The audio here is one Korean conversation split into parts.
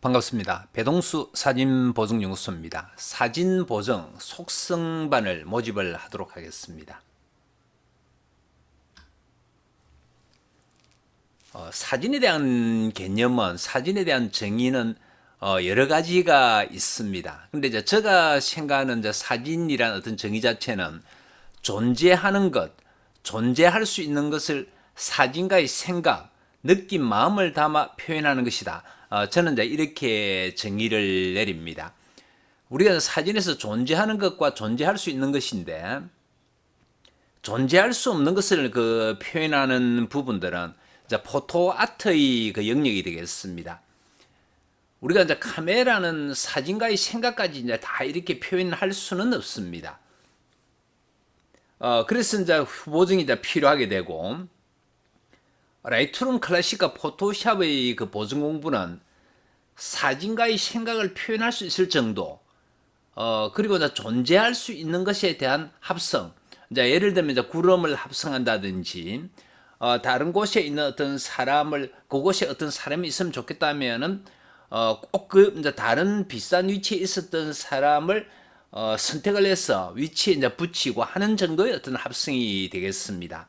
반갑습니다. 배동수 사진보정연구소입니다. 사진보정 속성반을 모집을 하도록 하겠습니다. 사진에 대한 개념은, 사진에 대한 정의는 여러 가지가 있습니다. 근데 제가 생각하는 사진이란 어떤 정의 자체는 존재하는 것, 존재할 수 있는 것을 사진가의 생각, 느낌, 마음을 담아 표현하는 것이다. 저는 이렇게 정의를 내립니다. 우리가 사진에서 존재하는 것과 존재할 수 있는 것인데, 존재할 수 없는 것을 표현하는 부분들은 포토 아트의 영역이 되겠습니다. 우리가 카메라는 사진가의 생각까지 다 이렇게 표현할 수는 없습니다. 그래서 후보정이 필요하게 되고, 라이트룸 클래식과 포토샵의 보정 공부는 사진가의 생각을 표현할 수 있을 정도, 그리고 존재할 수 있는 것에 대한 합성, 예를 들면 구름을 합성한다든지, 다른 곳에 있는 어떤 사람을, 그곳에 어떤 사람이 있으면 좋겠다면은, 꼭 다른 비싼 위치에 있었던 사람을 선택을 해서 위치에 붙이고 하는 정도의 어떤 합성이 되겠습니다.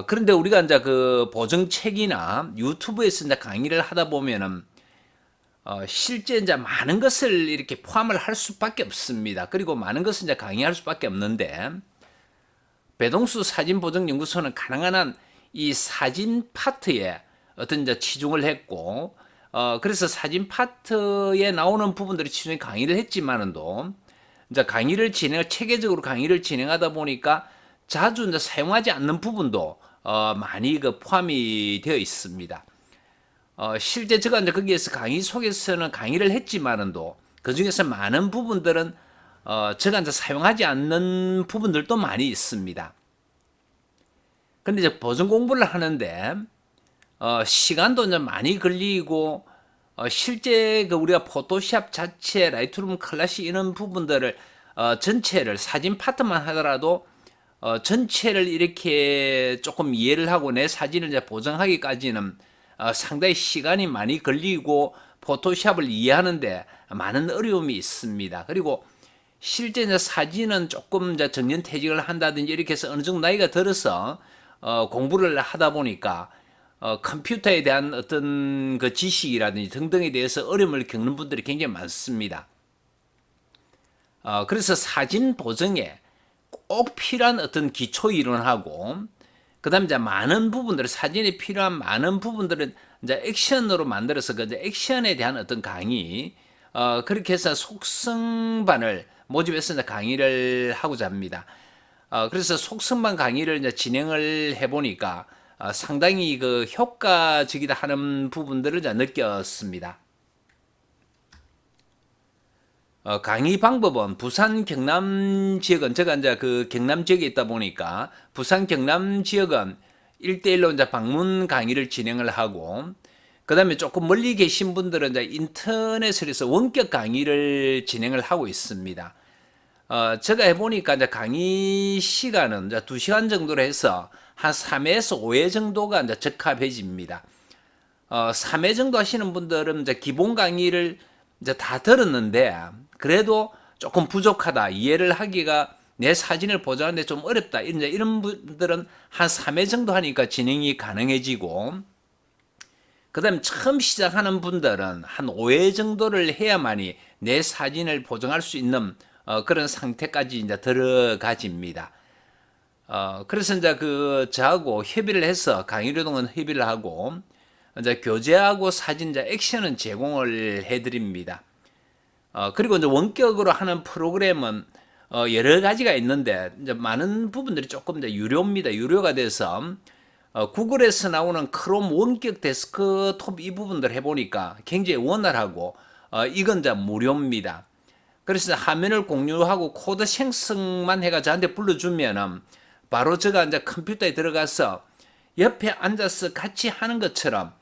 그런데 우리가 보정책이나 유튜브에서 강의를 하다 보면은, 실제 많은 것을 이렇게 포함을 할 수밖에 없습니다. 그리고 많은 것을 강의할 수밖에 없는데, 배동수 사진보정연구소는 가능한 한 이 사진 파트에 어떤 치중을 했고, 그래서 사진 파트에 나오는 부분들이 치중해 강의를 했지만은도, 강의를 체계적으로 강의를 진행하다 보니까 자주 사용하지 않는 부분도 많이 포함이 되어 있습니다. 실제 제가 거기에서 강의 속에서는 강의를 했지만은도 그 중에서 많은 부분들은 제가 사용하지 않는 부분들도 많이 있습니다. 근데 보정 공부를 하는데 시간도 많이 걸리고, 실제 우리가 포토샵 자체, 라이트룸 클래식 이런 부분들을 전체를 사진 파트만 하더라도 전체를 이렇게 조금 이해를 하고 내 사진을 보정하기까지는 상당히 시간이 많이 걸리고 포토샵을 이해하는데 많은 어려움이 있습니다. 그리고 실제 사진은 조금 정년퇴직을 한다든지 이렇게 해서 어느 정도 나이가 들어서 공부를 하다 보니까 컴퓨터에 대한 어떤 지식이라든지 등등에 대해서 어려움을 겪는 분들이 굉장히 많습니다. 그래서 사진 보정에 꼭 필요한 어떤 기초 이론하고, 그 다음에 많은 부분들, 사진에 필요한 많은 부분들은 액션으로 만들어서 액션에 대한 어떤 강의, 그렇게 해서 속성반을 모집해서 강의를 하고자 합니다. 그래서 속성반 강의를 진행을 해보니까 상당히 효과적이다 하는 부분들을 느꼈습니다. 강의 방법은 부산 경남 지역은, 제가 경남 지역에 있다 보니까 부산 경남 지역은 1대1로 방문 강의를 진행을 하고, 그 다음에 조금 멀리 계신 분들은 인터넷에서 원격 강의를 진행을 하고 있습니다. 제가 해보니까 강의 시간은 2시간 정도로 해서 한 3회에서 5회 정도가 적합해집니다. 3회 정도 하시는 분들은 기본 강의를 다 들었는데, 그래도 조금 부족하다, 이해를 하기가 내 사진을 보정하는데 좀 어렵다, 이런 분들은 한 3회 정도 하니까 진행이 가능해지고, 그 다음에 처음 시작하는 분들은 한 5회 정도를 해야만이 내 사진을 보정할 수 있는 그런 상태까지 들어가집니다. 그래서 저하고 협의를 해서 강의료 동안 협의를 하고, 교재하고 사진 액션은 제공을 해드립니다. 그리고 원격으로 하는 프로그램은 여러 가지가 있는데, 많은 부분들이 조금 유료입니다. 유료가 돼서 구글에서 나오는 크롬 원격 데스크톱 이 부분들 해보니까 굉장히 원활하고, 이건 무료입니다. 그래서 화면을 공유하고 코드 생성만 해가 저한테 불러주면은 바로 제가 컴퓨터에 들어가서 옆에 앉아서 같이 하는 것처럼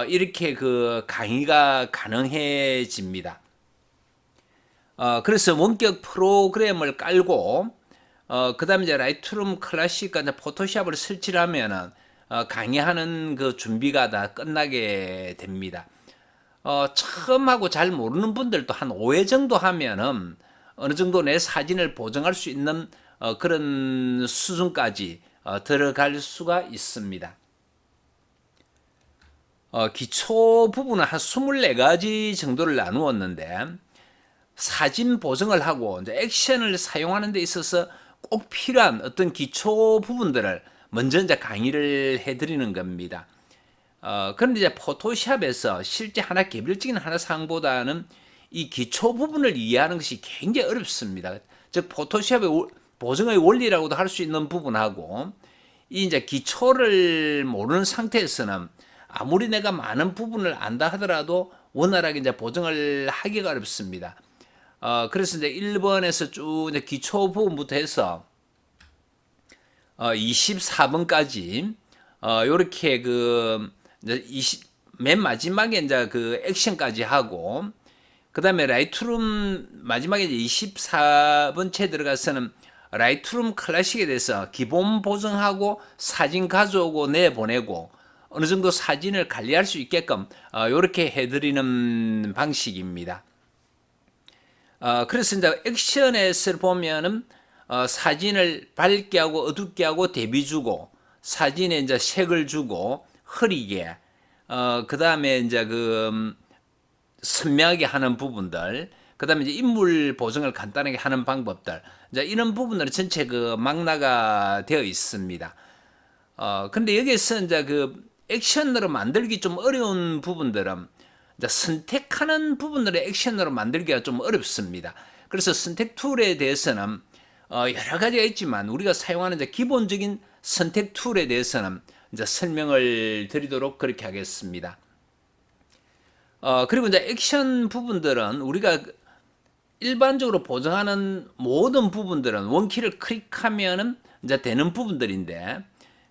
이렇게 강의가 가능해집니다. 그래서 원격 프로그램을 깔고, 그 다음에 라이트룸 클래식과 포토샵을 설치를 하면은 강의하는 준비가 다 끝나게 됩니다. 처음 하고 잘 모르는 분들도 한 5회 정도 하면은 어느 정도 내 사진을 보정할 수 있는 그런 수준까지 들어갈 수가 있습니다. 기초 부분은 한 24가지 정도를 나누었는데 사진 보정을 하고 이제 액션을 사용하는 데 있어서 꼭 필요한 어떤 기초 부분들을 먼저 이제 강의를 해드리는 겁니다. 그런데 이제 포토샵에서 실제 하나 개별적인 하나 사항보다는 이 기초 부분을 이해하는 것이 굉장히 어렵습니다. 즉 포토샵의 보정의 원리라고도 할 수 있는 부분하고 이 이제 기초를 모르는 상태에서는 아무리 내가 많은 부분을 안다 하더라도 원활하게 이제 보정을 하기가 어렵습니다. 그래서 이제 1번에서 쭉 이제 기초 부분부터 해서 24번까지 요렇게 맨 마지막에 이제 그 액션까지 하고 그다음에 라이트룸 마지막에 이제 24번째 들어가서는 라이트룸 클래식에 대해서 기본 보정하고 사진 가져오고 내보내고 어느 정도 사진을 관리할 수 있게끔 요렇게 해드리는 방식입니다. 그래서 이제 액션에서 보면은 사진을 밝게 하고 어둡게 하고 대비 주고 사진에 이제 색을 주고 흐리게 그 다음에 이제 선명하게 하는 부분들 그 다음에 이제 인물 보정을 간단하게 하는 방법들 이제 이런 부분들은 전체 망라가 되어 있습니다. 근데 여기서 이제 액션으로 만들기 좀 어려운 부분들은 이제 선택하는 부분들의 액션으로 만들기가 좀 어렵습니다. 그래서 선택 툴에 대해서는 여러 가지가 있지만 우리가 사용하는 이제 기본적인 선택 툴에 대해서는 이제 설명을 드리도록 그렇게 하겠습니다. 그리고 이제 액션 부분들은 우리가 일반적으로 보정하는 모든 부분들은 원키를 클릭하면은 이제 되는 부분들인데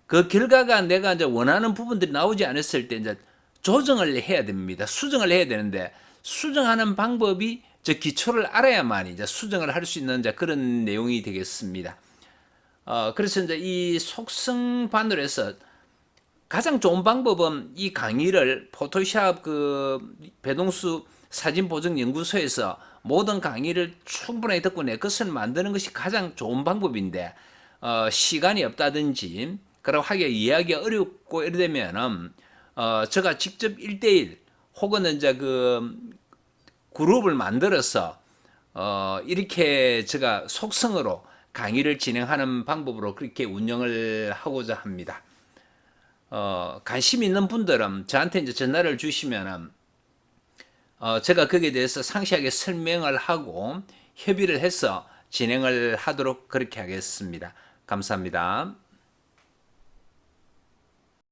그 결과가 내가 이제 원하는 부분들이 나오지 않았을 때 이제 조정을 해야 됩니다. 수정을 해야 되는데 수정하는 방법이 저 기초를 알아야만 이제 수정을 할 수 있는 이제 그런 내용이 되겠습니다. 그래서 이제 이 속성반으로 해서 가장 좋은 방법은 이 강의를 포토샵 배동수 사진보정연구소에서 모든 강의를 충분히 듣고 내 것을 만드는 것이 가장 좋은 방법인데 시간이 없다든지 그리고 하기가 이해하기가 어렵고 이러되면은 제가 직접 1대1 혹은 이제 그룹을 만들어서 이렇게 제가 속성으로 강의를 진행하는 방법으로 그렇게 운영을 하고자 합니다. 관심 있는 분들은 저한테 이제 전화를 주시면은 제가 거기에 대해서 상세하게 설명을 하고 협의를 해서 진행을 하도록 그렇게 하겠습니다. 감사합니다.